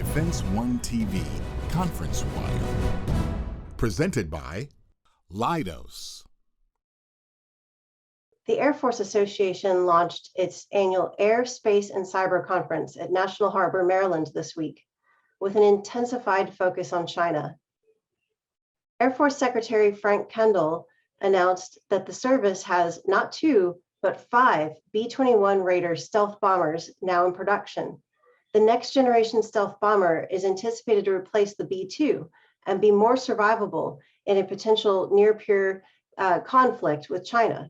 Defense One TV Conference Wire. Presented by Leidos. The Air Force Association launched its annual Air, Space, and Cyber Conference at National Harbor, Maryland this week, with an intensified focus on China. Air Force Secretary Frank Kendall announced that the service has not 2, but 5 B-21 Raider stealth bombers now in production. The next generation stealth bomber is anticipated to replace the B-2 and be more survivable in a potential near-peer conflict with China.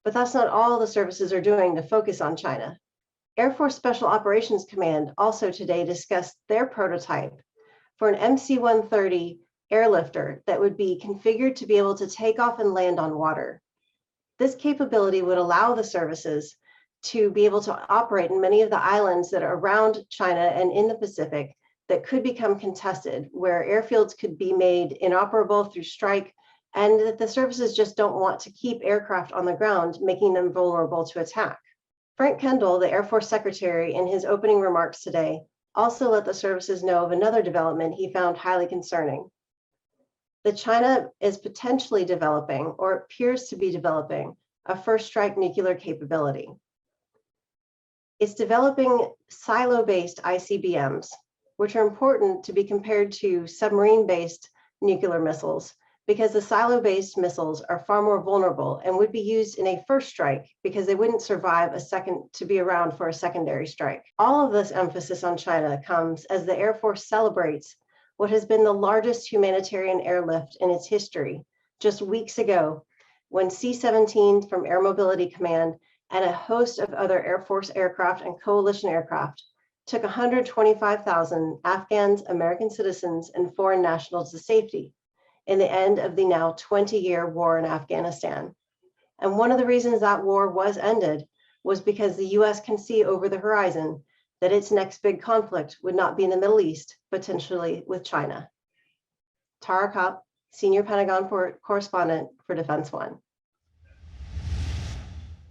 But that's not all the services are doing to focus on China. Air Force Special Operations Command also today discussed their prototype for an MC-130 airlifter that would be configured to be able to take off and land on water. This capability would allow the services to be able to operate in many of the islands that are around China and in the Pacific that could become contested, where airfields could be made inoperable through strike, and that the services just don't want to keep aircraft on the ground, making them vulnerable to attack. Frank Kendall, the Air Force Secretary, in his opening remarks today, also let the services know of another development he found highly concerning. That China is potentially developing, or appears to be developing, a first strike nuclear capability. It's developing silo-based ICBMs, which are important to be compared to submarine-based nuclear missiles, because the silo-based missiles are far more vulnerable and would be used in a first strike because they wouldn't survive to be around for a secondary strike. All of this emphasis on China comes as the Air Force celebrates what has been the largest humanitarian airlift in its history just weeks ago, when C-17 from Air Mobility Command and a host of other Air Force aircraft and coalition aircraft took 125,000 Afghans, American citizens, and foreign nationals to safety in the end of the now 20-year war in Afghanistan. And one of the reasons that war was ended was because the US can see over the horizon that its next big conflict would not be in the Middle East, potentially with China. Tara Copp, Senior Pentagon Correspondent for Defense One.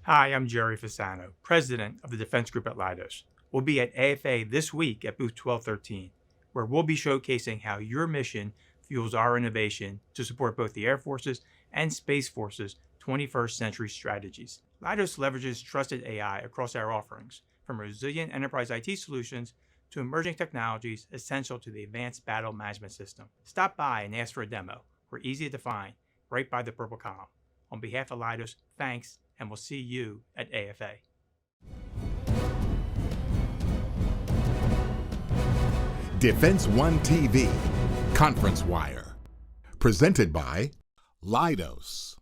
Hi, I'm Jerry Fasano, President of the Defense Group at Leidos. We'll be at AFA this week at booth 1213, where we'll be showcasing how your mission fuels our innovation to support both the Air Force's and Space Force's 21st century strategies. Leidos leverages trusted AI across our offerings, from resilient enterprise IT solutions to emerging technologies essential to the advanced battle management system. Stop by and ask for a demo. We're easy to find, right by the purple column. On behalf of Leidos, thanks, and we'll see you at AFA. Defense One TV Conference Wire. Presented by Leidos.